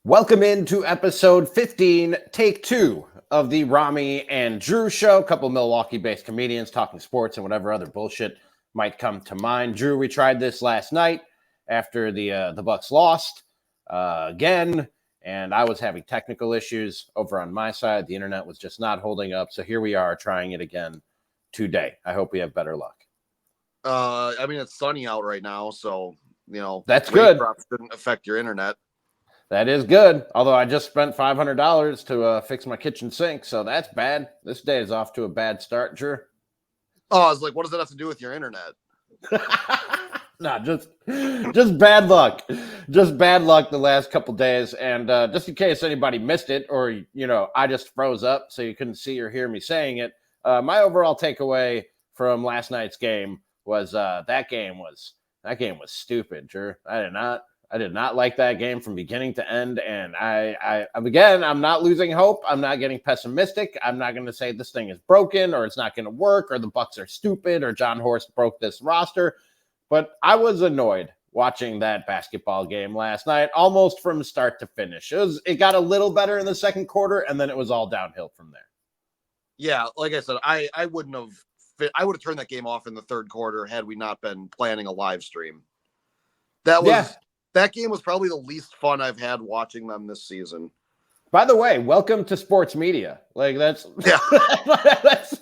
Welcome into episode 15, take 2 of the Ramie and Drew show. A couple Milwaukee-based comedians talking sports and whatever other bullshit might come to mind. Drew, we tried this last night after the Bucks lost again, and I was having technical issues over on my side. The internet was just not holding up, so here we are trying it again today. I hope we have better luck. It's sunny out right now, so that's good. Shouldn't affect your internet. That is good. Although I just spent $500 to fix my kitchen sink, so that's bad. This day is off to a bad start, Drew. Oh, I was like, what does that have to do with your internet? No, just bad luck. Just bad luck the last couple days. And just in case anybody missed it, or I just froze up so you couldn't see or hear me saying it. My overall takeaway from last night's game was that game was stupid, Drew. I did not like that game from beginning to end, and I'm not losing hope. I'm not getting pessimistic. I'm not going to say this thing is broken or it's not going to work or the Bucks are stupid or John Horst broke this roster, but I was annoyed watching that basketball game last night, almost from start to finish. It got a little better in the second quarter, and then it was all downhill from there. Yeah, like I said, I would have turned that game off in the third quarter had we not been planning a live stream. That game was probably the least fun I've had watching them this season. By the way, welcome to sports media. Like that's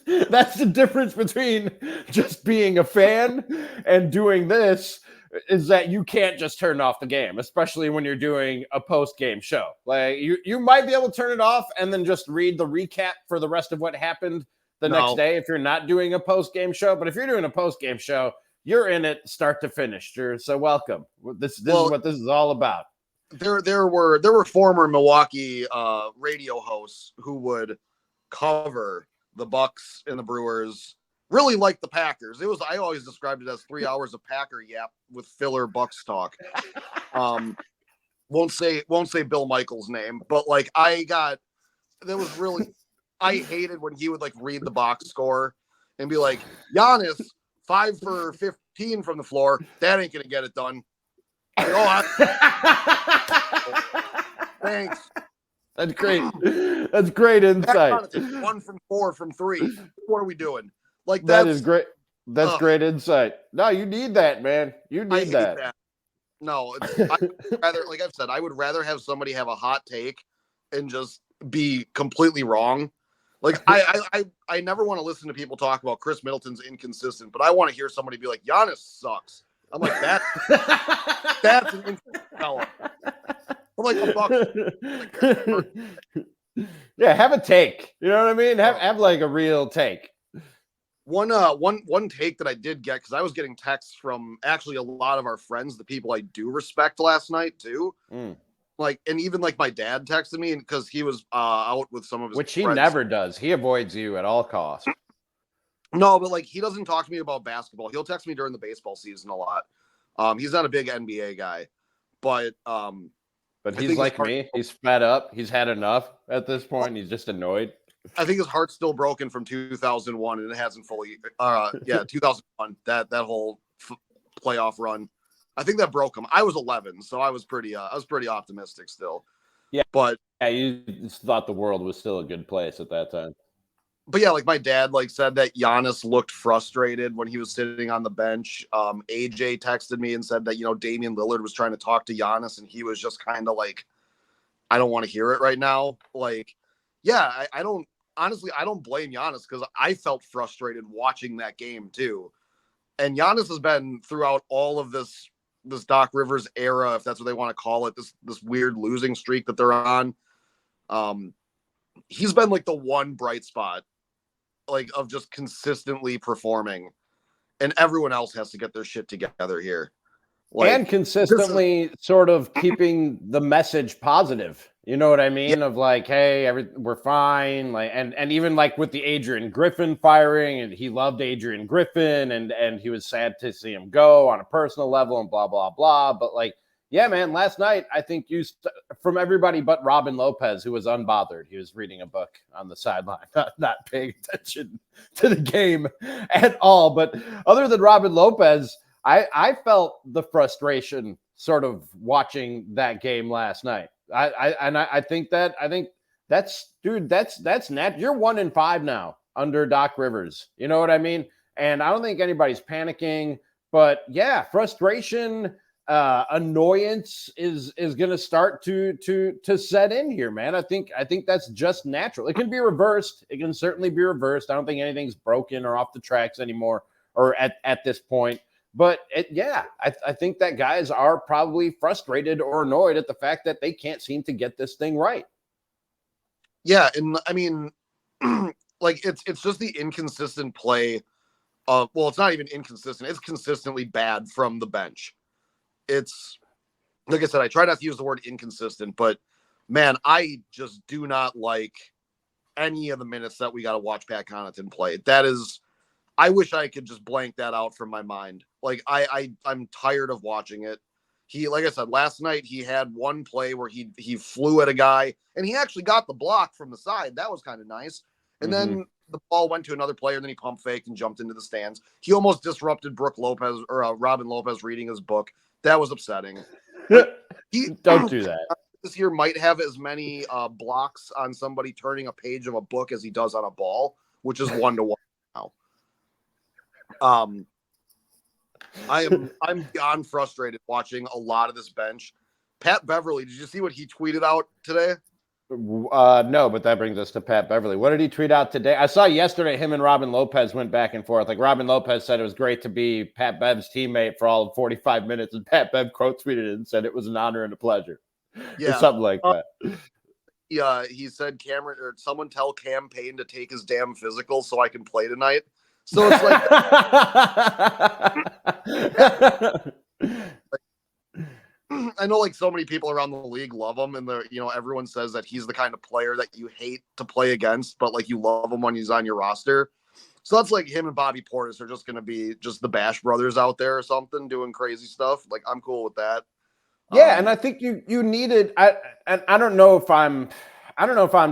the difference between just being a fan and doing this is that you can't just turn off the game, especially when you're doing a post-game show. Like you might be able to turn it off and then just read the recap for the rest of what happened next day if you're not doing a post-game show. But if you're doing a post-game show, you're in it start to finish, Drew. So welcome. This is what this is all about. There were former Milwaukee radio hosts who would cover the Bucks and the Brewers, really like the Packers. I always described it as 3 hours of Packer yap with filler Bucks talk. Won't say Bill Michaels' name, but I hated when he would read the box score and be like, Giannis 5 for 15 from the floor. That ain't gonna get it done. Thanks. That's great. That's great insight. 1 from 4 from 3. What are we doing? That is great. That's great insight. No, you need that, man. You need that. No, like I've said, I would rather have somebody have a hot take and just be completely wrong. I never want to listen to people talk about Chris Middleton's inconsistent, but I want to hear somebody be like, Giannis sucks. I'm like, that's an interesting fellow. I'm like a Buck. Yeah, have a take. You know what I mean? Have a real take. One take that I did get, because I was getting texts from actually a lot of our friends, the people I do respect last night too. And even my dad texted me because he was out with some of his friends. He never does. He avoids you at all costs. No, but he doesn't talk to me about basketball. He'll text me during the baseball season a lot. He's not a big NBA guy, but he's like me. He's fed up. He's had enough at this point. He's just annoyed. I think his heart's still broken from 2001, and it hasn't fully. 2001. That whole playoff run. I think that broke him. I was 11, so I was pretty optimistic still. Yeah, but you thought the world was still a good place at that time. But yeah, my dad said that Giannis looked frustrated when he was sitting on the bench. AJ texted me and said that Damian Lillard was trying to talk to Giannis, and he was just kind of I don't want to hear it right now. I don't blame Giannis, because I felt frustrated watching that game too. And Giannis has been throughout all of this Doc Rivers era, if that's what they want to call it, this weird losing streak that they're on. He's been the one bright spot, of just consistently performing, and everyone else has to get their shit together here. And consistently sort of keeping the message positive. You know what I mean? Yeah. Of hey, we're fine. And even with the Adrian Griffin firing, and he loved Adrian Griffin, and he was sad to see him go on a personal level and blah, blah, blah. But yeah, man, last night, I think from everybody but Robin Lopez, who was unbothered. He was reading a book on the sideline, not paying attention to the game at all. But other than Robin Lopez, I felt the frustration sort of watching that game last night. I think that's dude. That's net. You're 1-5 now under Doc Rivers. You know what I mean? And I don't think anybody's panicking. But yeah, frustration, annoyance is going to start to set in here, man. I think that's just natural. It can be reversed. It can certainly be reversed. I don't think anything's broken or off the tracks anymore, or at this point. But I think that guys are probably frustrated or annoyed at the fact that they can't seem to get this thing right. Yeah, and I mean, like it's just the inconsistent play. Well, it's not even inconsistent. It's consistently bad from the bench. It's like I said, I try not to use the word inconsistent, but man, I just do not like any of the minutes that we got to watch Pat Connaughton play. That is, I wish I could just blank that out from my mind. Like I'm tired of watching it. He, like I said, last night he had one play where he flew at a guy and he actually got the block from the side. That was kind of nice. And then the ball went to another player, and then he pump faked and jumped into the stands. He almost disrupted Brooke Lopez or Robin Lopez reading his book. That was upsetting. Like, Don't do that. This year might have as many blocks on somebody turning a page of a book as he does on a ball, which is 1-1 now. I'm beyond frustrated watching a lot of this bench. Pat Beverly, did you see what he tweeted out today? No, but that brings us to Pat Beverly. What did he tweet out today? I saw yesterday him and Robin Lopez went back and forth. Like Robin Lopez said it was great to be Pat Bev's teammate for all of 45 minutes, and Pat Bev quote tweeted it and said it was an honor and a pleasure. Yeah, or something like that. Yeah, he said Cameron or someone tell Cam Payne to take his damn physical so I can play tonight. So it's like, I know like so many people around the league love him, and everyone says that he's the kind of player that you hate to play against, but like you love him when he's on your roster. So that's like him and Bobby Portis are just going to be just the Bash brothers out there or something doing crazy stuff. Like I'm cool with that. Yeah, and I think you needed. I don't know if I'm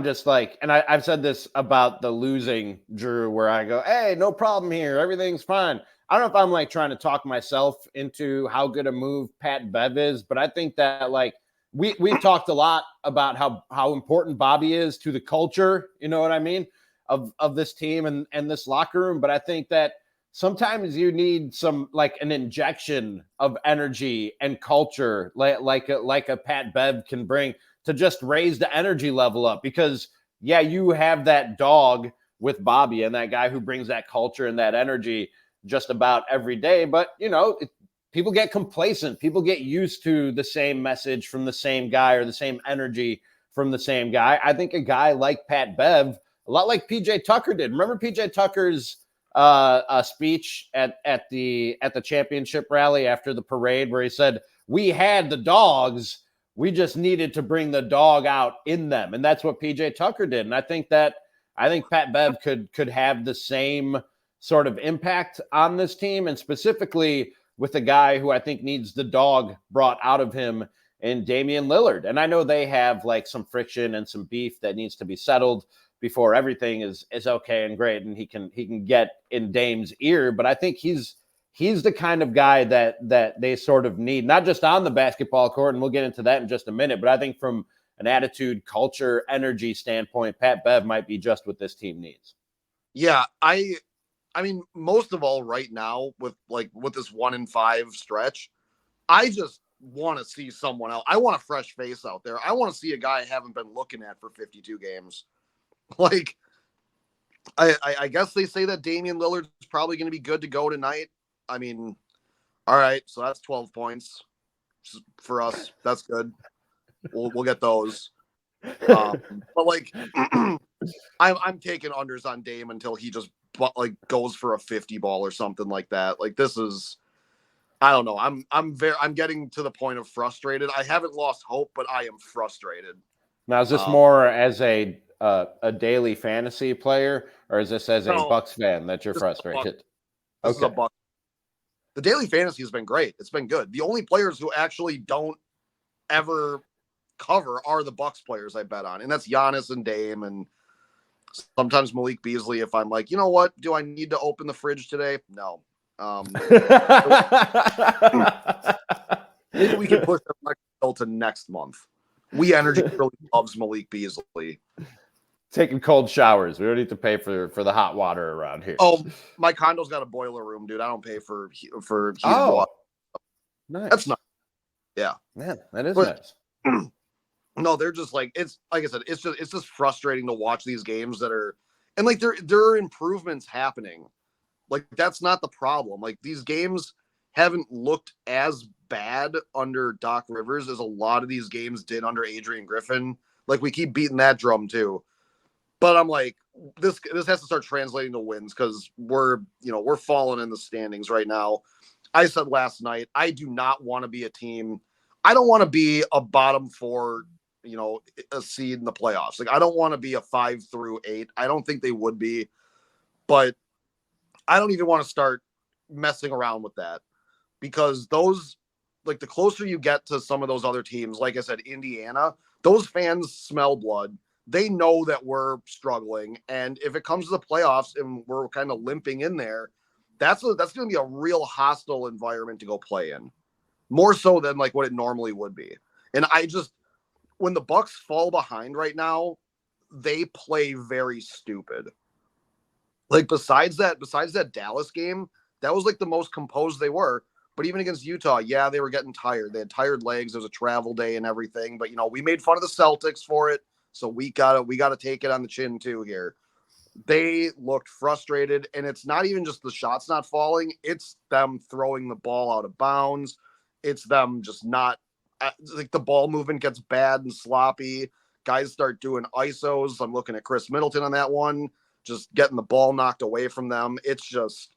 just like, and I've said this about the losing Drew, where I go, hey, no problem here, everything's fine. I don't know if I'm like trying to talk myself into how good a move Pat Bev is, but I think that like we've talked a lot about how important Bobby is to the culture, you know what I mean, of this team and this locker room. But I think that sometimes you need some like an injection of energy and culture, like a Pat Bev can bring to just raise the energy level up. Because yeah, you have that dog with Bobby and that guy who brings that culture and that energy just about every day. But people get complacent. People get used to the same message from the same guy or the same energy from the same guy. I think a guy like Pat Bev, a lot like PJ Tucker did. Remember PJ Tucker's a speech at the championship rally after the parade, where he said, we had the dogs, we just needed to bring the dog out in them. And that's what PJ Tucker did. And I think Pat Bev could have the same sort of impact on this team, and specifically with a guy who I think needs the dog brought out of him in Damian Lillard. And I know they have like some friction and some beef that needs to be settled before everything is okay and great and he can get in Dame's ear. But I think he's the kind of guy that they sort of need, not just on the basketball court, and we'll get into that in just a minute, but I think from an attitude, culture, energy standpoint, Pat Bev might be just what this team needs. Yeah, I mean, most of all right now with this 1-5 stretch, I just want to see someone else. I want a fresh face out there. I want to see a guy I haven't been looking at for 52 games. Like, I guess they say that Damian Lillard is probably going to be good to go tonight. I mean, all right, so that's 12 points for us. That's good. We'll get those. But like, I'm taking unders on Dame until he just like goes for a 50 ball or something like that. Like this is, I don't know. I'm getting to the point of frustrated. I haven't lost hope, but I am frustrated. Now, is this more as a daily fantasy player, or is this as a Bucks fan that you're frustrated? This is a Bucks. The daily fantasy has been great. It's been good. The only players who actually don't ever cover are the Bucks players I bet on, and that's Giannis and Dame, and sometimes Malik Beasley. If I'm like, you know what, do I need to open the fridge today? No. Maybe we can push the bill to next month. We Energy really loves Malik Beasley. Taking cold showers. We don't need to pay for the hot water around here. Oh, my condo's got a boiler room, dude. I don't pay for heated water. Nice. That's nice. Yeah, man, that is nice. No, they're just like, it's like I said, it's just frustrating to watch these games that are, and like there are improvements happening. Like that's not the problem. Like these games haven't looked as bad under Doc Rivers as a lot of these games did under Adrian Griffin. Like we keep beating that drum too. But I'm like, this has to start translating to wins because we're falling in the standings right now. I said last night, I do not want to be a team. I don't want to be a bottom 4, a seed in the playoffs. Like I don't want to be a 5 through 8. I don't think they would be, but I don't even want to start messing around with that because those, like the closer you get to some of those other teams, like I said, Indiana, those fans smell blood. They know that we're struggling. And if it comes to the playoffs and we're kind of limping in there, that's going to be a real hostile environment to go play in, more so than like what it normally would be. And when the Bucks fall behind right now, they play very stupid. Like besides that Dallas game, that was like the most composed they were. But even against Utah, yeah, they were getting tired. They had tired legs. There was a travel day and everything. But we made fun of the Celtics for it. So we gotta take it on the chin too here. They looked frustrated, and it's not even just the shots not falling, it's them throwing the ball out of bounds. It's them just not like the ball movement gets bad and sloppy. Guys start doing ISOs. I'm looking at Chris Middleton on that one, just getting the ball knocked away from them. It's just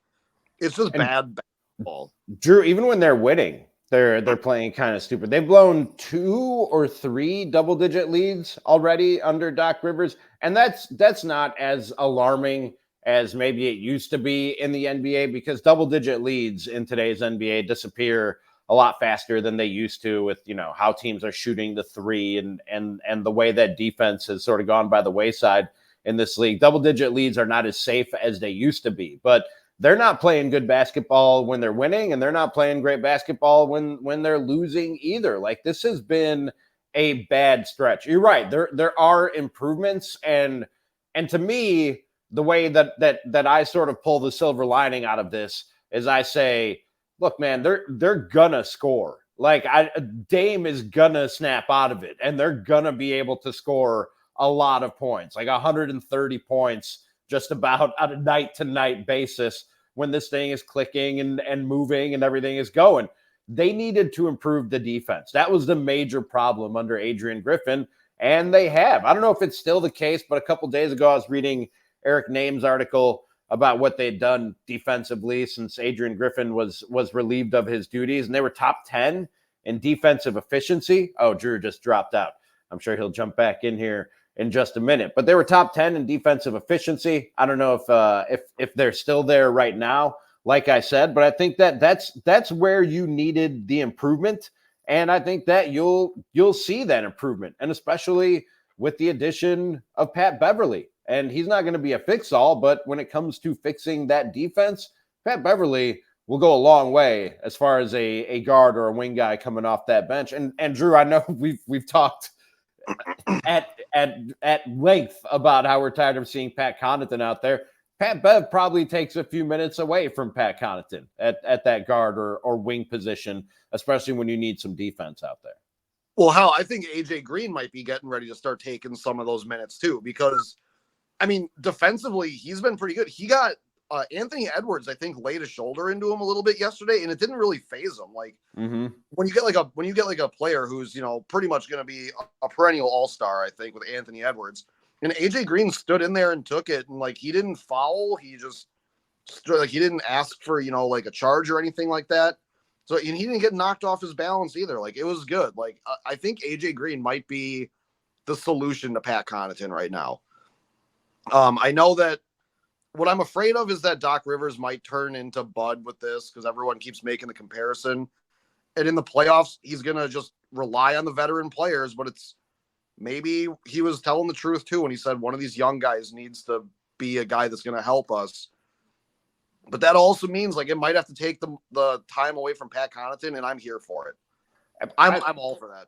bad basketball. Drew, even when they're winning, they're playing kind of stupid. They've blown 2 or 3 double-digit leads already under Doc Rivers, and that's not as alarming as maybe it used to be in the NBA because double-digit leads in today's NBA disappear a lot faster than they used to with how teams are shooting the 3 and the way that defense has sort of gone by the wayside in this league. Double-digit leads are not as safe as they used to be, but they're not playing good basketball when they're winning, and they're not playing great basketball when they're losing either. Like this has been a bad stretch. You're right. There are improvements, and to me, the way that I sort of pull the silver lining out of this is I say, look, man, they're gonna score. Like Dame is gonna snap out of it, and they're gonna be able to score a lot of points, like 130 points just about on a night-to-night basis when this thing is clicking and moving and everything is going. They needed to improve the defense. That was the major problem under Adrian Griffin, and they have. I don't know if it's still the case, but a couple days ago I was reading Eric Name's article about what they'd done defensively since Adrian Griffin was relieved of his duties, and they were top 10 in defensive efficiency. Oh, Drew just dropped out. I'm sure he'll jump back in here in just a minute, but they were top 10 in defensive efficiency. I don't know if they're still there right now, like I said, but I think that's where you needed the improvement, and I think that you'll see that improvement, and especially with the addition of Pat Beverly. And he's not going to be a fix-all, but when it comes to fixing that defense, Pat Beverly will go a long way as far as a guard or a wing guy coming off that bench. And Drew, I know we've talked at length about how we're tired of seeing Pat Connaughton out there. Pat Bev probably takes a few minutes away from Pat Connaughton at that guard or wing position, especially when you need some defense out there. Well, hell, I think AJ Green might be getting ready to start taking some of those minutes too, because I mean, defensively, he's been pretty good. He got Anthony Edwards, I think, laid a shoulder into him a little bit yesterday, and it didn't really phase him. Like when you get like a player who's pretty much going to be a perennial all-star, I think, with Anthony Edwards, and AJ Green stood in there and took it, and like he didn't foul, he just stood, like he didn't ask for like a charge or anything like that. So and he didn't get knocked off his balance either. Like it was good. Like I think AJ Green might be the solution to Pat Connaughton right now. I know that what I'm afraid of is that Doc Rivers might turn into Bud with this because everyone keeps making the comparison. And in the playoffs, he's going to just rely on the veteran players. But maybe he was telling the truth too when he said one of these young guys needs to be a guy that's going to help us. But that also means like it might have to take the time away from Pat Connaughton, and I'm here for it. I'm all for that.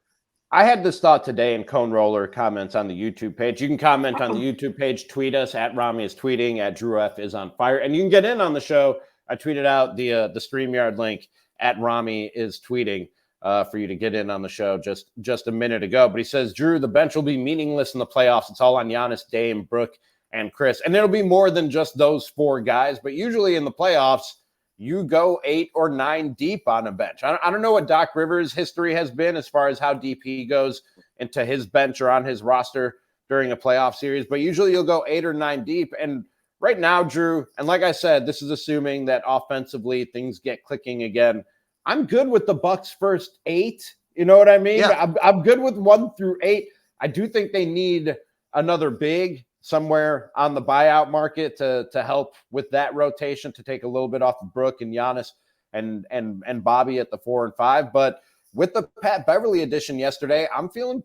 I had this thought today in Cone Roller comments on the YouTube page. You can comment on the YouTube page, tweet us at Ramie is tweeting, at Drew F is on fire, and you can get in on the show. I tweeted out the StreamYard link at Ramie is tweeting for you to get in on the show just a minute ago. But he says, Drew, the bench will be meaningless in the playoffs. It's all on Giannis, Dame, Brooke, and Chris. And it'll be more than just those 4 guys. But usually in the playoffs, you go 8 or 9 deep on a bench. I don't know what Doc Rivers' history has been as far as how deep he goes into his bench or on his roster during a playoff series, but usually you'll go 8 or 9 deep. And right now, Drew, and like I said, this is assuming that offensively things get clicking again. I'm good with the Bucks' first 8. You know what I mean? Yeah. I'm good with 1 through 8. I do think they need another big somewhere on the buyout market to help with that rotation, to take a little bit off of Brooke and Giannis and Bobby at the 4 and 5. But with the Pat Beverly addition yesterday, I'm feeling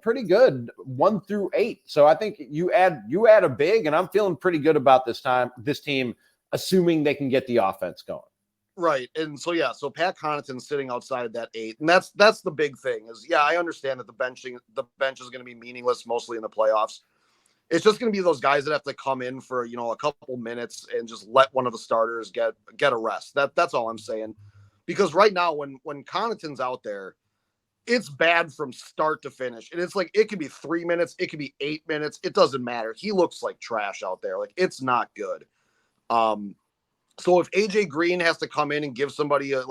pretty good 1 through 8. So I think you add a big, and I'm feeling pretty good about this team, assuming they can get the offense going. Right. And so, yeah, so Pat Connaughton's sitting outside that 8. And that's the big thing is, yeah, I understand that the bench is going to be meaningless mostly in the playoffs. It's just going to be those guys that have to come in for, a couple minutes and just let one of the starters get a rest. That's all I'm saying. Because right now, when Connaughton's out there, it's bad from start to finish. And it's like, it could be 3 minutes. It could be 8 minutes. It doesn't matter. He looks like trash out there. Like, it's not good. So if AJ Green has to come in and give somebody a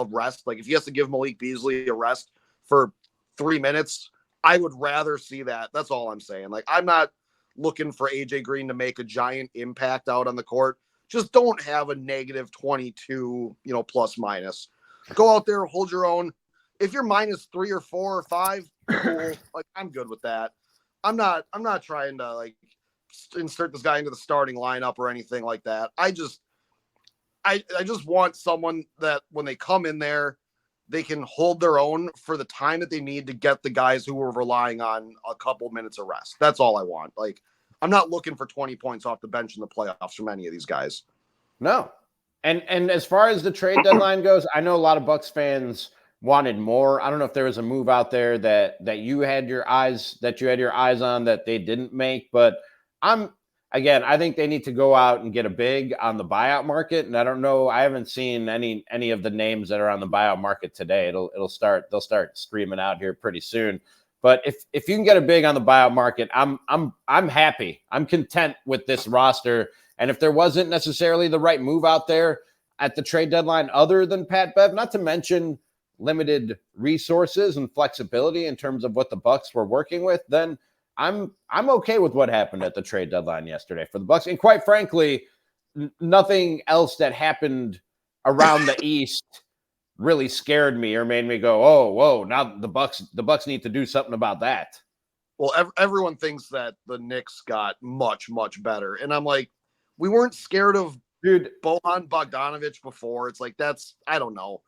rest, like if he has to give Malik Beasley a rest for 3 minutes, I would rather see that. That's all I'm saying. Like, I'm not looking for AJ Green to make a giant impact out on the court. Just don't have a negative 22, plus minus. Go out there, hold your own. If you're minus 3 or 4 or 5, cool. Like, I'm good with that. I'm not trying to like insert this guy into the starting lineup or anything like that. I just want someone that when they come in there, they can hold their own for the time that they need to get the guys who are relying on a couple minutes of rest. That's all I want. Like, I'm not looking for 20 points off the bench in the playoffs from any of these guys. No. And as far as the trade deadline goes, I know a lot of Bucks fans wanted more. I don't know if there was a move out there that you had your eyes on that they didn't make, but I think they need to go out and get a big on the buyout market. And I don't know, I haven't seen any of the names that are on the buyout market today. They'll start streaming out here pretty soon. But if you can get a big on the buyout market, I'm happy. I'm content with this roster. And if there wasn't necessarily the right move out there at the trade deadline other than Pat Bev, not to mention limited resources and flexibility in terms of what the Bucks were working with, then I'm okay with what happened at the trade deadline yesterday for the Bucks. And quite frankly, nothing else that happened around the East really scared me or made me go, oh, whoa, now the Bucks need to do something about that. Well, everyone thinks that the Knicks got much, much better. And I'm like, we weren't scared of Bojan Bogdanovic before. It's like, I don't know.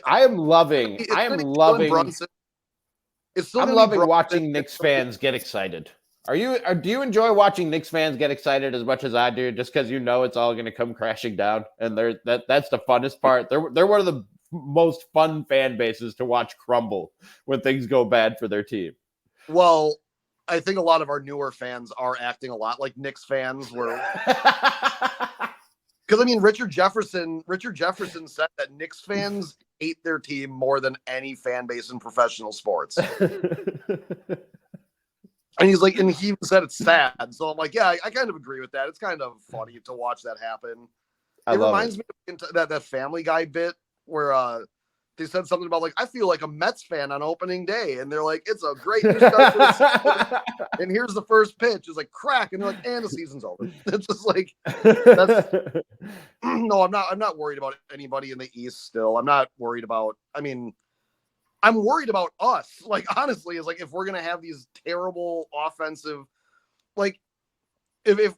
I'm loving watching Knicks fans get excited. Do you enjoy watching Knicks fans get excited as much as I do, just because it's all going to come crashing down? And that's the funnest part. They're one of the most fun fan bases to watch crumble when things go bad for their team. Well, I think a lot of our newer fans are acting a lot like Knicks fans were. Because, Richard Jefferson said that Knicks fans hate their team more than any fan base in professional sports. And he's like, and he even said it's sad. So I'm like, yeah, I kind of agree with that. It's kind of funny to watch that happen. It reminds me of that Family Guy bit where they said something about, like, I feel like a Mets fan on opening day. And they're like, it's a great new start for the season. And here's the first pitch. It's like crack. And they're like, and the season's over. It's just like, no, I'm not worried about anybody in the East still. I'm not worried about, I'm worried about us. Like, honestly, is like, if we're going to have these terrible offensive, like, if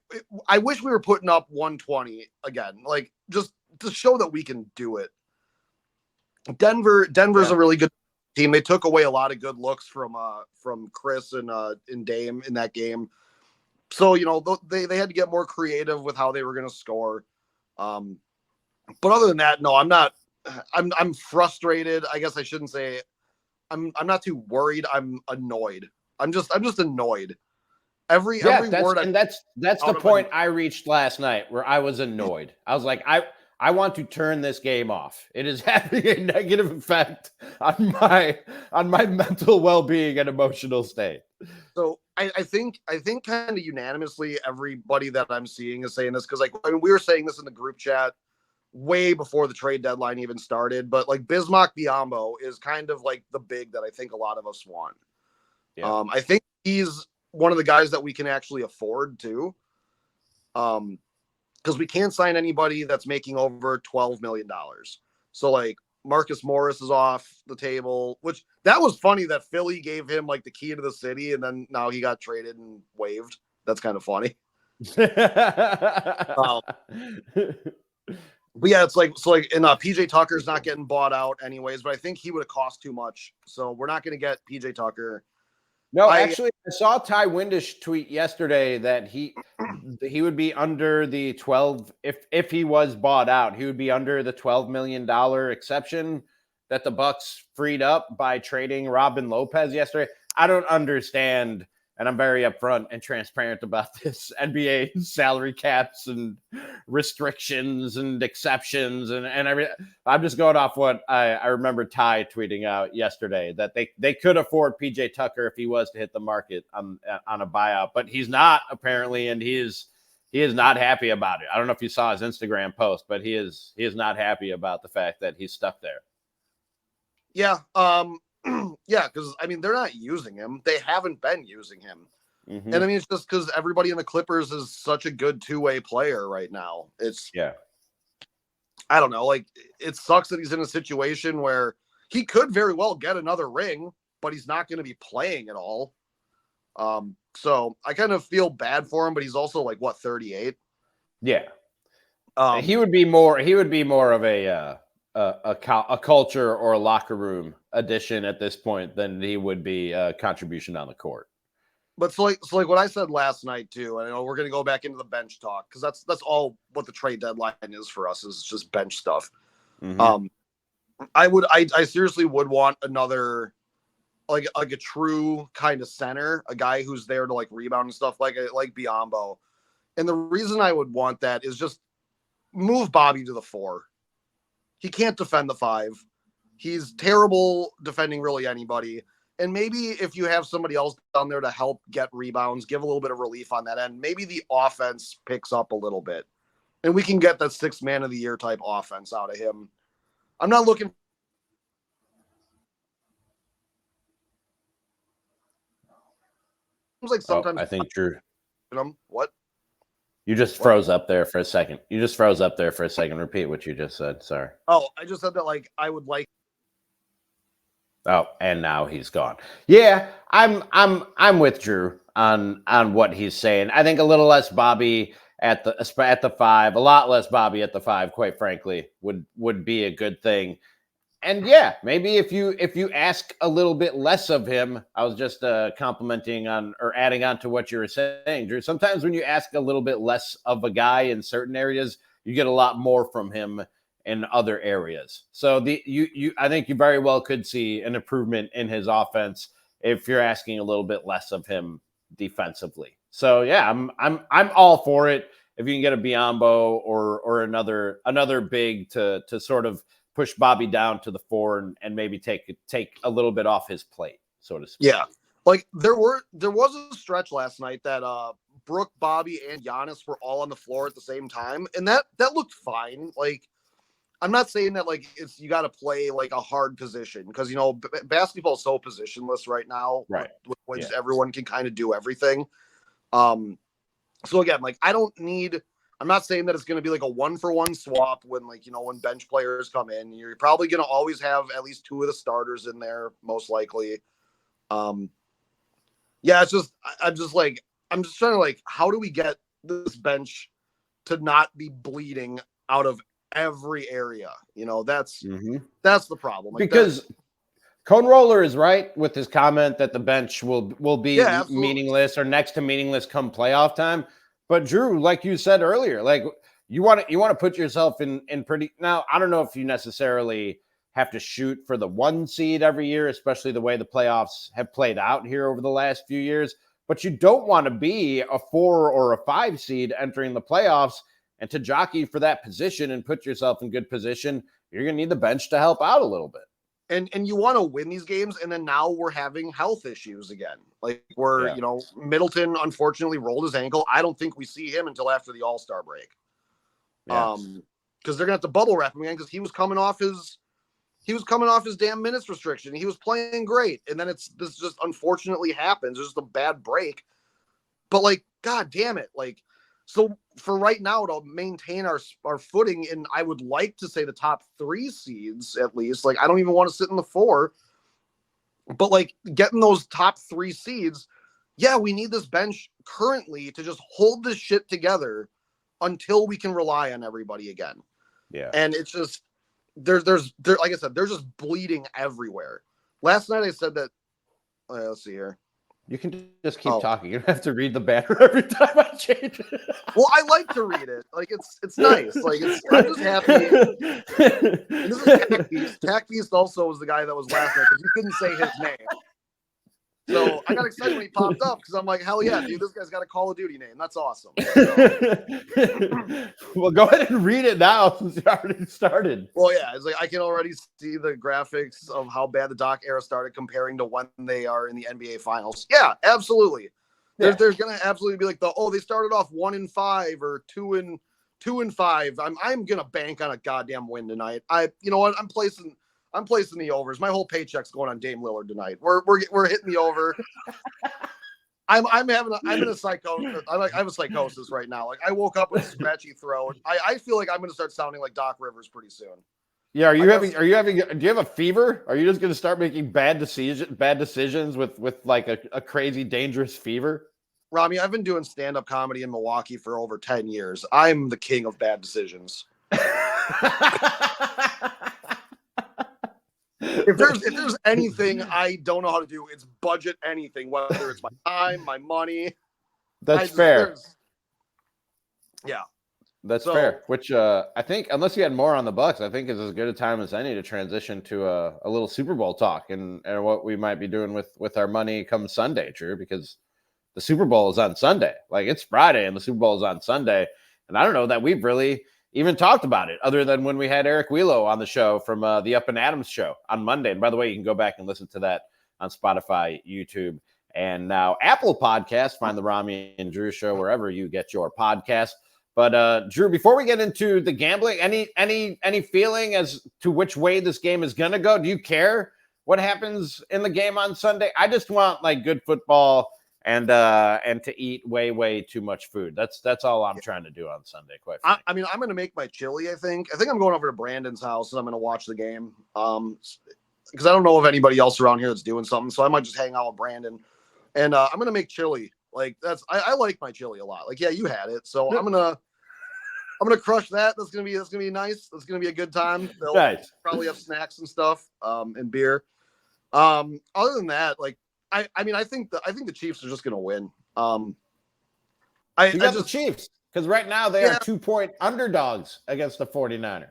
I wish we were putting up 120 again, like, just to show that we can do it. Denver's a really good team. They took away a lot of good looks from Chris and Dame in that game. So, they had to get more creative with how they were going to score. But other than that, no, I'm not. I'm frustrated. I guess I shouldn't say I'm not too worried. I'm annoyed. I'm just annoyed. Every word that's the point I reached last night where I was annoyed. I was like, I want to turn this game off. It is having a negative effect on my mental well-being and emotional state. So I think kind of unanimously everybody that I'm seeing is saying this, because like, I mean, we were saying this in the group chat way before the trade deadline even started, but like Bismack Biyombo is kind of like the big that I think a lot of us want. Yeah. I think he's one of the guys that we can actually afford too. Because we can't sign anybody that's making over $12 million. So like Marcus Morris is off the table, which that was funny that Philly gave him like the key to the city, and then now he got traded and waived. That's kind of funny. But yeah, it's like, so like, and PJ Tucker's not getting bought out anyways, but I think he would have cost too much. So we're not going to get PJ Tucker. No, actually, I saw Ty Windish tweet yesterday that he would be under the 12 if he was bought out. He would be under the $12 million exception that the Bucks freed up by trading Robin Lopez yesterday. I don't understand, and I'm very upfront and transparent about this, NBA salary caps and restrictions and exceptions and everything. I'm just going off what I remember Ty tweeting out yesterday, that they could afford PJ Tucker if he was to hit the market on a buyout, but he's not apparently, and he is not happy about it. I don't know if you saw his Instagram post, but he is not happy about the fact that he's stuck there. Yeah. Yeah, because I mean, they're not using him. They haven't been using him. Mm-hmm. And I mean, it's just because everybody in the Clippers is such a good two-way player right now. I don't know. Like, it sucks that he's in a situation where he could very well get another ring, but he's not going to be playing at all. So I kind of feel bad for him, but he's also like, what, 38? Yeah. He would be more of a culture or a locker room addition at this point than he would be a contribution on the court. But so like what I said last night too, and I know we're going to go back into the bench talk, because that's all what the trade deadline is for us, is just bench stuff. Mm-hmm. I seriously would want another like a true kind of center, a guy who's there to like rebound and stuff, like Biyombo. And the reason I would want that is just move Bobby to the 4. He can't defend the 5. He's terrible defending really anybody. And maybe if you have somebody else down there to help get rebounds, give a little bit of relief on that end, maybe the offense picks up a little bit. And we can get that 6th man of the year type offense out of him. I'm not looking. Like sometimes I think Drew. What? You just froze up there for a second. Repeat what you just said. Sorry. Oh, I just said that like I would like. Oh, and now he's gone. Yeah, I'm with Drew on what he's saying. I think a little less Bobby at the 5, a lot less Bobby at the 5, quite frankly, would be a good thing. And yeah, maybe if you ask a little bit less of him, I was just complimenting on or adding on to what you were saying, Drew. Sometimes when you ask a little bit less of a guy in certain areas, you get a lot more from him in other areas. So I think you very well could see an improvement in his offense if you're asking a little bit less of him defensively. So yeah, I'm all for it. If you can get a Biyombo or another big to sort of push Bobby down to the 4 and maybe take a little bit off his plate, so to speak. Yeah. Like there was a stretch last night that Brooke, Bobby, and Giannis were all on the floor at the same time, and that looked fine. Like, I'm not saying that like you got to play like a hard position, because basketball is so positionless right now, right? With which everyone can kind of do everything. So again, like I'm not saying that it's going to be like a 1-for-1 swap when when bench players come in. You're probably going to always have at least 2 of the starters in there, most likely. Yeah, it's just I'm just trying to like, how do we get this bench to not be bleeding out of every area? That's the problem. Like, because Cone Roller is right with his comment that the bench will be meaningless or next to meaningless come playoff time. But Drew, like you said earlier, like you want to put yourself in pretty. Now, I don't know if you necessarily have to shoot for the 1 seed every year, especially the way the playoffs have played out here over the last few years. But you don't want to be a 4 or a 5 seed entering the playoffs. And to jockey for that position and put yourself in good position, you're going to need the bench to help out a little bit. And you want to win these games, and then now we're having health issues again. Like Middleton unfortunately rolled his ankle. I don't think we see him until after the All-Star break. Because they're gonna have to bubble wrap him again because he was coming off his damn minutes restriction. He was playing great, and then this just unfortunately happens. It's just a bad break. But like, god damn it, like. So for right now, to maintain our footing, and I would like to say the top 3 seeds at least. Like, I don't even want to sit in the 4, but like getting those top 3 seeds, yeah, we need this bench currently to just hold this shit together until we can rely on everybody again. Yeah, and it's just there's like I said, they're just bleeding everywhere. Last night I said that. Let's see here. You can just keep talking. You don't have to read the banner every time I change it. Well, I like to read it. Like it's nice. Like I'm just happy. And this is Tack Beast. Tack Beast also was the guy that was last night because you couldn't say his name. So I got excited when he popped up because I'm like, hell yeah, dude, this guy's got a Call of Duty name. That's awesome. So. Well, go ahead and read it now since you already started. Well, yeah, it's like I can already see the graphics of how bad the Doc era started comparing to when they are in the NBA Finals. Yeah, absolutely. Yeah. There's going to absolutely be like they started off 1-5 or 2-5. I'm going to bank on a goddamn win tonight. You know what? I'm placing the overs. My whole paycheck's going on Dame Lillard tonight. We're hitting the over. I'm in a psychosis. I have a psychosis right now. Like I woke up with a scratchy throat. I feel like I'm going to start sounding like Doc Rivers pretty soon. Yeah. Do you have a fever? Are you just going to start making bad decisions with like a crazy dangerous fever? Ramie, I've been doing stand-up comedy in Milwaukee for over 10 years. I'm the king of bad decisions. If there's anything I don't know how to do, it's budget anything, whether it's my time, my money. That's fair. Yeah. That's fair. Which I think, unless you had more on the Bucks, I think is as good a time as any to transition to a little Super Bowl talk and what we might be doing with our money come Sunday, Drew, because the Super Bowl is on Sunday. Like it's Friday and the Super Bowl is on Sunday. And I don't know that we've really even talked about it other than when we had Eric Wheelo on the show from the Up and Adams show on Monday. And by the way, you can go back and listen to that on Spotify, YouTube, and now Apple Podcasts. Find the Ramie and Drew show wherever you get your podcast. But Drew, before we get into the gambling, any feeling as to which way this game is going to go? Do you care what happens in the game on Sunday? I just want like good football and to eat way too much food. That's all I'm trying to do on Sunday. Quite frankly. I mean, I'm going to make my chili. I think I'm going over to Brandon's house and I'm going to watch the game. Because I don't know of anybody else around here that's doing something, so I might just hang out with Brandon. And I'm going to make chili. Like I like my chili a lot. Like yeah, you had it, so I'm gonna crush that. That's gonna be nice. That's gonna be a good time. They'll probably have snacks and stuff, and beer. Other than that, like. I think the Chiefs are just going to win. You got the Chiefs because right now they are 2-point underdogs against the 49ers.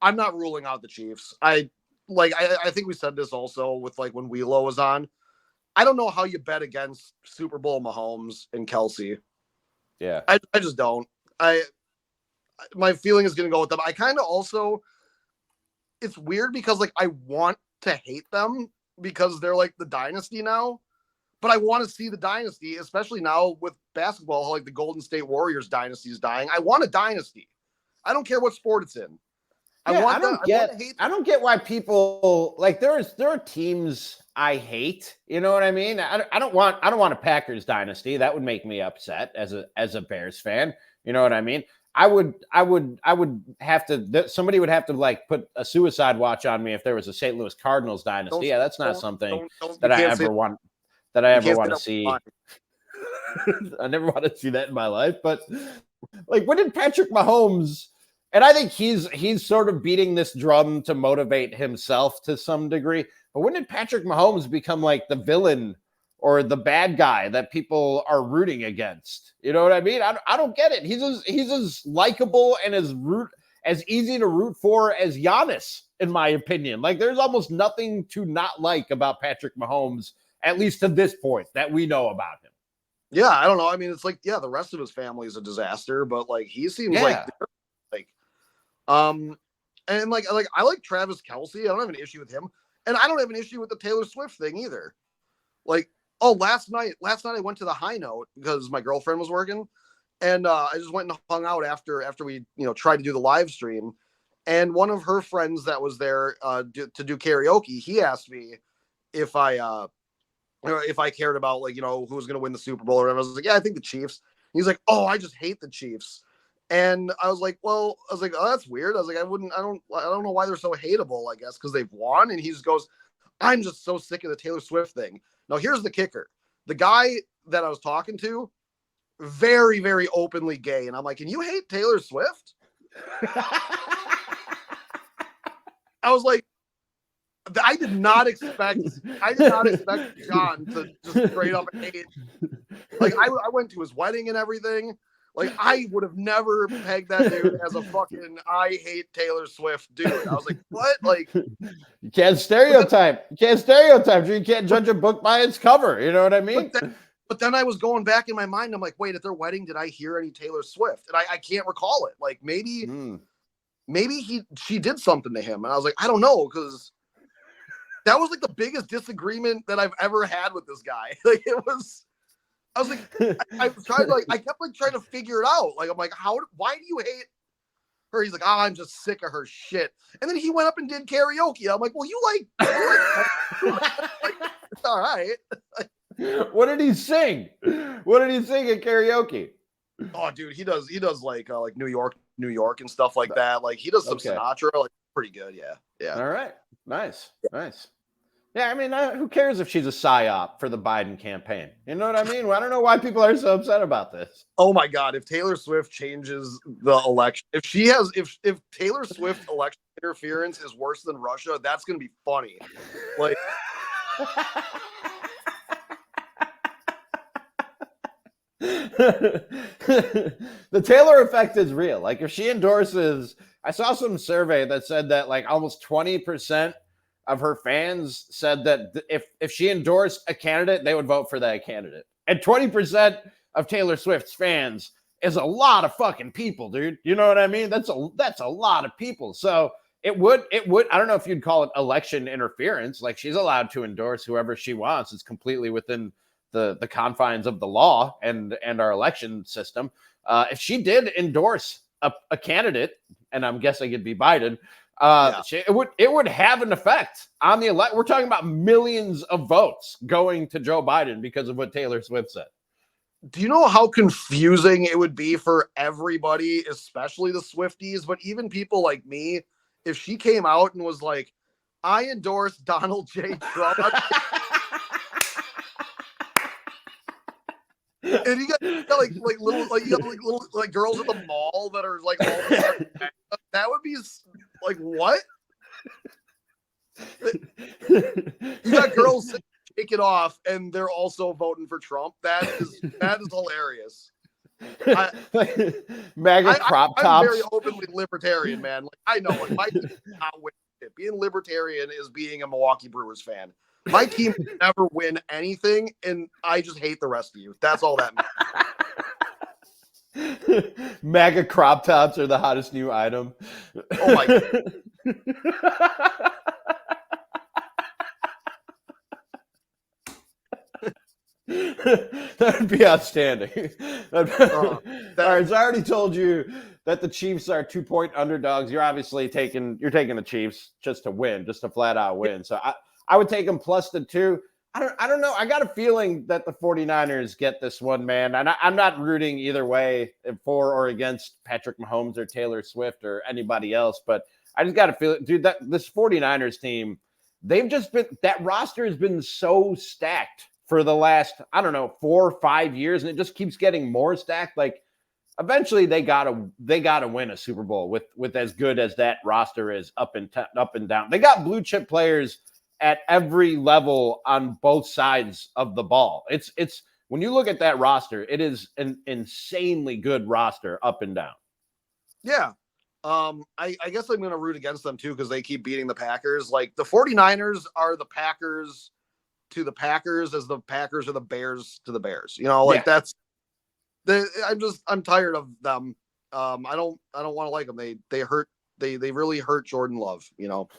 I'm not ruling out the Chiefs. I think we said this also with like when Wheelo was on. I don't know how you bet against Super Bowl Mahomes and Kelsey. Yeah, I just don't. My feeling is going to go with them. I kind of also. It's weird because like I want to hate them. Because they're like the dynasty now, but I want to see the dynasty, especially now with basketball, like the Golden State Warriors dynasty is dying. I want a dynasty. I don't care what sport it's in. I don't get why people like there are teams I hate. You know what I mean? I don't want a Packers dynasty. That would make me upset as a Bears fan. You know what I mean? I would have to. Somebody would have to like put a suicide watch on me if there was a St. Louis Cardinals dynasty. That's not something that I ever want to see. I never want to see that in my life. But like, when did Patrick Mahomes? And I think he's sort of beating this drum to motivate himself to some degree. But when did Patrick Mahomes become like the villain or the bad guy that people are rooting against? You know what I mean? I don't get it. He's as likable and as easy to root for as Giannis, in my opinion. Like, there's almost nothing to not like about Patrick Mahomes, at least to this point, that we know about him. Yeah, I don't know. I mean, it's like, yeah, the rest of his family is a disaster, but like he seems like and like I like Travis Kelce. I don't have an issue with him, and I don't have an issue with the Taylor Swift thing either. Like, last night I went to the High Note because my girlfriend was working, and I just went and hung out after we tried to do the live stream, and one of her friends that was there to do karaoke, he asked me if I cared about who was going to win the Super Bowl or whatever. I was like, yeah, I think the Chiefs. He's like, oh, I just hate the Chiefs. And I was like, oh, that's weird. I was like, I don't know why they're so hateable, I guess, because they've won. And he just goes, I'm just so sick of the Taylor Swift thing. Now, here's the kicker. The guy that I was talking to, very, very openly gay. And I'm like, can you hate Taylor Swift? I was like, I did not expect John to just straight up hate. Like, I went to his wedding and everything. Like, I would have never pegged that dude as a fucking I hate Taylor Swift dude. I was like, what? Like, you can't stereotype. You can't stereotype. You can't judge a book by its cover. You know what I mean? But then I was going back in my mind. I'm like, wait, at their wedding, did I hear any Taylor Swift? And I can't recall it. Like, maybe she did something to him. And I was like, I don't know, because that was like the biggest disagreement that I've ever had with this guy. Like, I was like, I was trying to I kept trying to figure it out. Like, I'm like, why do you hate her? He's like, oh, I'm just sick of her shit. And then he went up and did karaoke. I'm like, well, you like all right. What did he sing? What did he sing at karaoke? Oh, dude, he does like New York and stuff like that. Like, he does some Sinatra, like, pretty good. Yeah. All right. Nice. Yeah, I mean, who cares if she's a psyop for the Biden campaign? You know what I mean? Well, I don't know why people are so upset about this. Oh my God! If Taylor Swift changes the election, if Taylor Swift election interference is worse than Russia, that's gonna be funny. Like, the Taylor effect is real. Like, if she endorses, I saw some survey that said that like almost 20% of her fans said that if she endorsed a candidate, they would vote for that candidate. And 20% of Taylor Swift's fans is a lot of fucking people, dude. You know what I mean? That's a lot of people. So it would, I don't know if you'd call it election interference. Like, she's allowed to endorse whoever she wants. It's completely within the confines of the law and our election system. If she did endorse a candidate, and I'm guessing it'd be Biden, it would have an effect on the election. We're talking about millions of votes going to Joe Biden because of what Taylor Swift said. Do you know how confusing it would be for everybody, especially the Swifties, but even people like me, if she came out and was like, I endorse Donald J. Trump? And you got little girls at the mall that are like, all that would be like, what? You got girls take it off and they're also voting for Trump. That is hilarious. MAGA crop tops. I'm very openly libertarian, man. Like, I know it. My team is not winning it. Being libertarian is being a Milwaukee Brewers fan. My team can never win anything, and I just hate the rest of you. That's all that means. MAGA crop tops are the hottest new item. Oh my God. That would be outstanding. All right, so I already told you that the Chiefs are 2-point underdogs. You're obviously taking the Chiefs just to win, just to flat out win. So I would take them plus the 2. I don't know. I got a feeling that the 49ers get this one, man. And I'm not rooting either way for or against Patrick Mahomes or Taylor Swift or anybody else. But I just got a feeling, dude, that this 49ers team, that roster has been so stacked for the last, 4 or 5 years. And it just keeps getting more stacked. Like, eventually they gotta win a Super Bowl with as good as that roster is up and down. They got blue chip players at every level on both sides of the ball. It's when you look at that roster, it is an insanely good roster up and down. Yeah. I guess I'm going to root against them too because they keep beating the Packers. Like the 49ers are the Packers to the Packers as the Packers are the Bears to the Bears. You know, like that's I'm tired of them. I don't want to like them. They hurt. They really hurt Jordan Love. You know,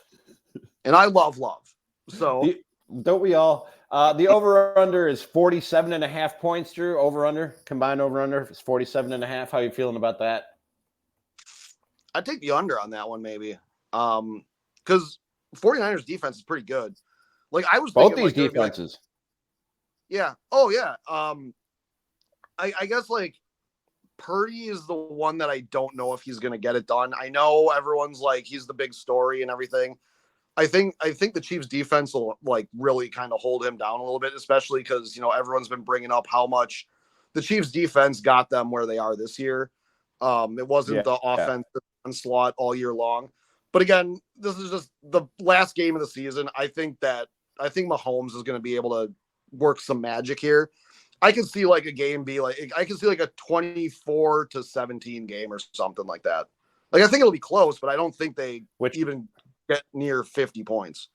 and I love Love. So don't we all? The over-under is 47.5 points, Drew. Over-under, combined over-under is 47.5. How are you feeling about that? I'd take the under on that one, maybe. Because 49ers defense is pretty good. Like I was both thinking, these defenses. Yeah. Oh, yeah. I guess like Purdy is the one that I don't know if he's going to get it done. I know everyone's like, he's the big story and everything. I think the Chiefs defense will like really kind of hold him down a little bit, especially because, you know, everyone's been bringing up how much the Chiefs defense got them where they are this year. It wasn't the offensive onslaught all year long. But again, this is just the last game of the season. I think Mahomes is going to be able to work some magic here. I can see like a game be like, I can see like a 24-17 game or something like that. Like, I think it'll be close, but I don't think they even get near 50 points.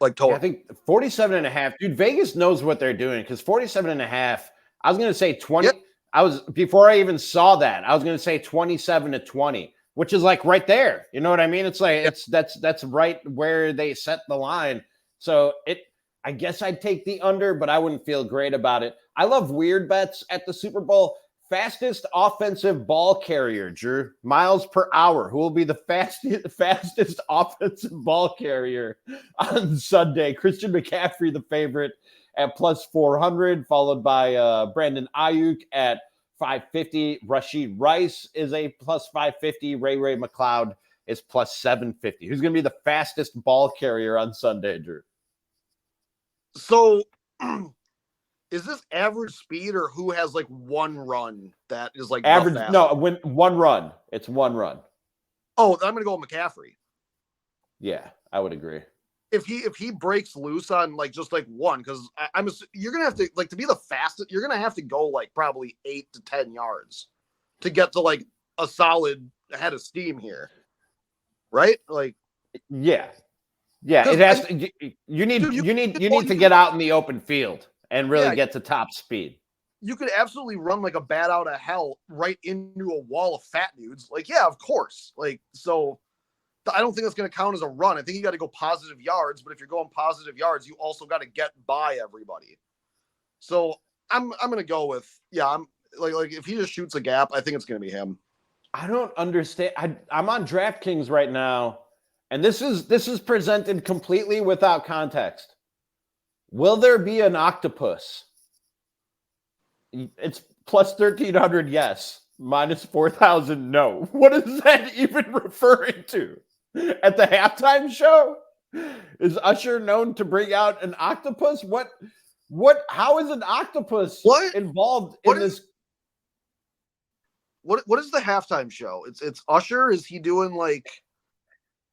Like total. Yeah, I think 47.5. Dude, Vegas knows what they're doing because 47.5. I was going to say 20. Yep. Before I even saw that, I was going to say 27-20, which is like right there. You know what I mean? It's like, that's right where they set the line. So I guess I'd take the under, but I wouldn't feel great about it. I love weird bets at the Super Bowl. Fastest offensive ball carrier, Drew. Miles per hour. Who will be the fastest offensive ball carrier on Sunday? Christian McCaffrey, the favorite, at plus 400, followed by Brandon Ayuk at 550. Rashid Rice is a plus 550. Ray McLeod is plus 750. Who's going to be the fastest ball carrier on Sunday, Drew? So, is this average speed or who has like one run that is like average? No, one run. It's one run. Oh, I'm going to go with McCaffrey. Yeah, I would agree. If he breaks loose on like just like one, because you're gonna have to like to be the fastest, you're gonna have to go like probably 8 to 10 yards to get to like a solid head of steam here, right? Like, yeah, it has to. You need to get out in the open field and really get to top speed. You could absolutely run like a bat out of hell right into a wall of fat dudes. Like, yeah, of course. Like, so. I don't think that's going to count as a run. I think you got to go positive yards, but if you're going positive yards, you also got to get by everybody. So I'm going to go with, I'm like if he just shoots a gap, I think it's going to be him. I don't understand. I'm on DraftKings right now, and this is presented completely without context. Will there be an octopus? It's plus 1,300, yes. Minus 4,000, no. What is that even referring to? At the halftime show? Is Usher known to bring out an octopus? How is an octopus involved in this? What is the halftime show? It's Usher? Is he doing like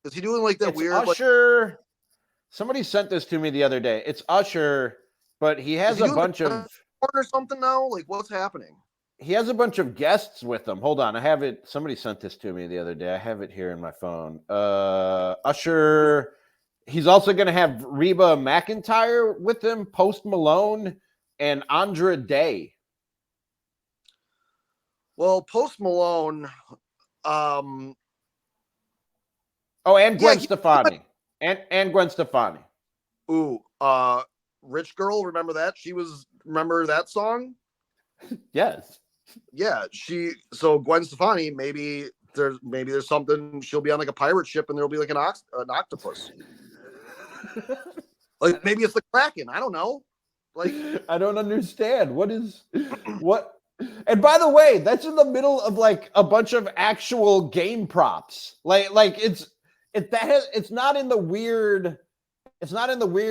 that weird Usher? Like, somebody sent this to me the other day. It's Usher, but he has a bunch of or something now? Like, what's happening? He has a bunch of guests with him. Hold on. I have it. Somebody sent this to me the other day. I have it here in my phone. Usher. He's also going to have Reba McEntire with him, Post Malone, and Andra Day. Well, Post Malone. And Gwen Stefani. And Gwen Stefani. Ooh, Rich Girl. Remember that? Remember that song? Yes. Yeah, so Gwen Stefani, maybe there's something, she'll be on like a pirate ship and there'll be like an octopus. Like maybe it's the Kraken, I don't know. Like, I don't understand. What? And by the way, that's in the middle of like a bunch of actual game props. Like it's not in the weird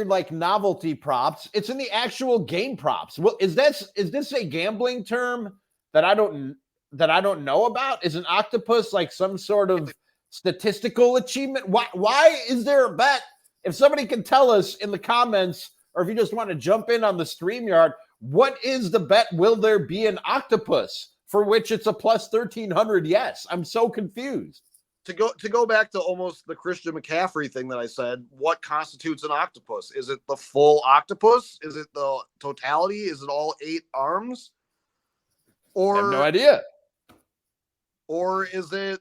like novelty props. It's in the actual game props. Well, is this a gambling term that I don't know about? Is an octopus like some sort of statistical achievement? Why is there a bet? If somebody can tell us in the comments, or if you just want to jump in on the StreamYard, what is the bet? Will there be an octopus? for which it's a plus 1,300. Yes, I'm so confused. To go back to almost the Christian McCaffrey thing that I said, what constitutes an octopus? Is it the full octopus? Is it the totality? Is it all 8 arms? I have no idea. Or is it,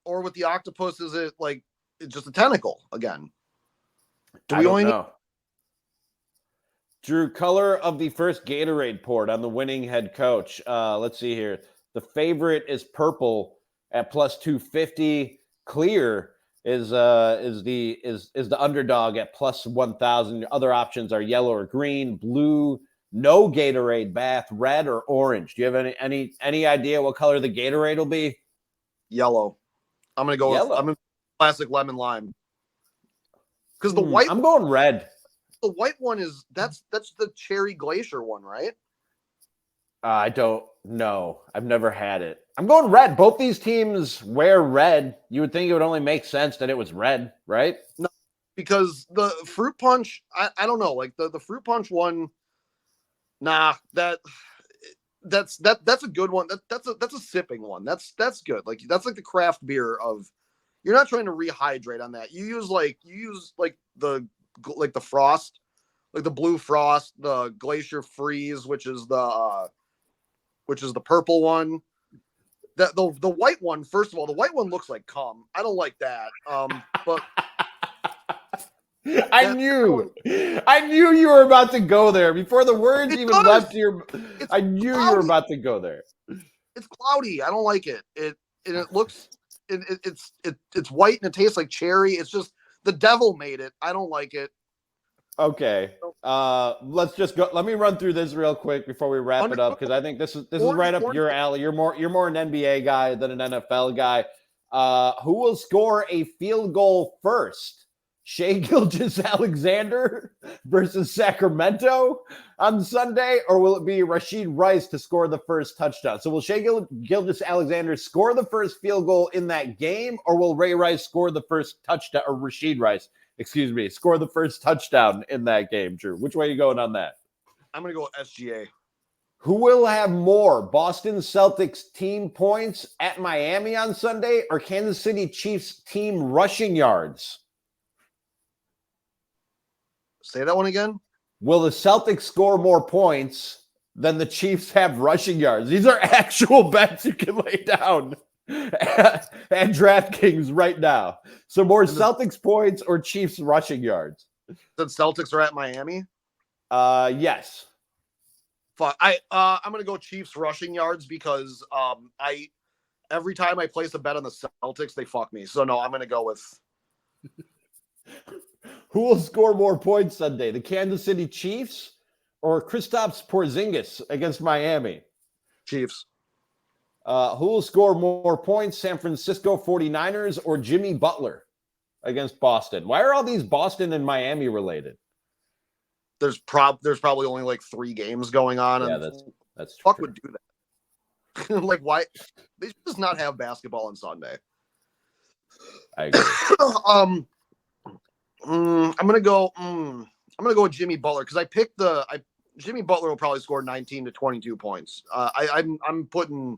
or with the octopus, is it like it's just a tentacle again? I don't know. Drew, color of the first Gatorade poured on the winning head coach. Let's see here. The favorite is purple at plus 250. Clear is the underdog at plus 1,000. Other options are yellow or green, blue, no Gatorade bath, red or orange. Do you have any idea what color the Gatorade will be? Yellow. I'm gonna go yellow. I'm gonna classic lemon lime. Because the white, I'm going red. The white one is that's the cherry glacier one, right? I don't know. I've never had it. I'm going red. Both these teams wear red. You would think it would only make sense that it was red, right? No, because the fruit punch, I don't know. Like the fruit punch one, nah, that's a good one. That's a sipping one. That's good. Like that's like the craft beer of. You're not trying to rehydrate on that. You use the frost, like the blue frost, the glacier freeze, which is the purple one. That the white one, first of all, the white one looks like cum. I don't like that. But I knew you were about to go there before the words even left your. I knew you were about to go there. It's cloudy. I don't like it. It looks. It's white and it tastes like cherry. It's just the devil made it. I don't like it. Okay. Let's just go. Let me run through this real quick before we wrap it up, because I think this is right up your alley. You're more an NBA guy than an NFL guy. Who will score a field goal first? Shai Gilgeous-Alexander versus Sacramento on Sunday, or will it be Rashid Rice to score the first touchdown? So will Shai Gilgeous-Alexander score the first field goal in that game, or will Ray Rice score the first touchdown, or Rashid Rice, score the first touchdown in that game, Drew? Which way are you going on that? I'm going to go with SGA. Who will have more, Boston Celtics team points at Miami on Sunday, or Kansas City Chiefs team rushing yards? Say that one again. Will the Celtics score more points than the Chiefs have rushing yards? These are actual bets you can lay down at DraftKings right now. So more Celtics points or Chiefs rushing yards? The Celtics are at Miami? Yes. Fuck. I'm gonna go Chiefs rushing yards because every time I place a bet on the Celtics, they fuck me. So no, I'm gonna go with. Who will score more points Sunday? The Kansas City Chiefs or Kristaps Porzingis against Miami? Chiefs. Who will score more points? San Francisco 49ers or Jimmy Butler against Boston? Why are all these Boston and Miami related? There's probably only like 3 games going on. Yeah, and that's fuck true. would do that. Like, why? They should just not have basketball on Sunday. I agree. I'm gonna go with Jimmy Butler because I picked Jimmy Butler will probably score 19 to 22 points. I'm putting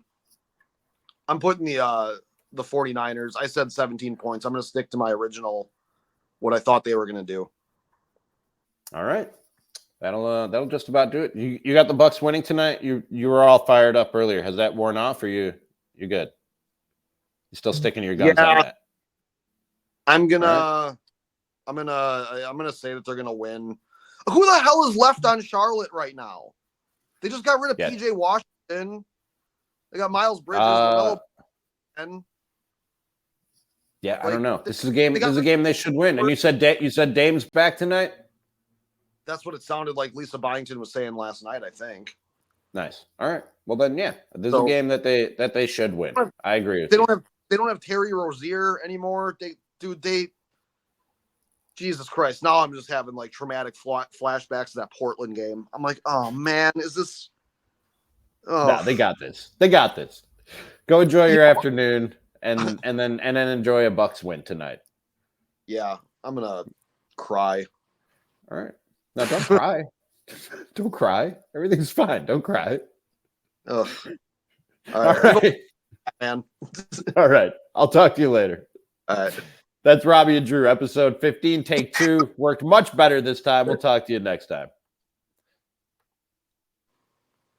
the 49ers. I said 17 points. I'm gonna stick to my original what I thought they were gonna do. All right. That'll just about do it. You got the Bucks winning tonight. You were all fired up earlier. Has that worn off, or you good? You still sticking to your guns on that? I'm gonna say that they're gonna win. Who the hell is left on Charlotte right now? They just got rid of PJ Washington. They got Miles Bridges. Yeah, I don't know. This is a game. This is a game they should win. And you said Dame's back tonight. That's what it sounded like Lisa Byington was saying last night, I think. Nice. All right. Well then, yeah, this is a game that they should win. I agree with you. They don't have Terry Rozier anymore. Jesus Christ. Now I'm just having like traumatic flashbacks to that Portland game. I'm like, oh man, is this? Oh. No, they got this. They got this. Go enjoy your afternoon and then enjoy a Bucks win tonight. Yeah, I'm gonna cry. All right. No, don't cry. Don't cry. Everything's fine. Don't cry. Ugh. All right. Man. All right. I'll talk to you later. All right. That's Robbie and Drew, episode 15, take 2. Worked much better this time. We'll talk to you next time.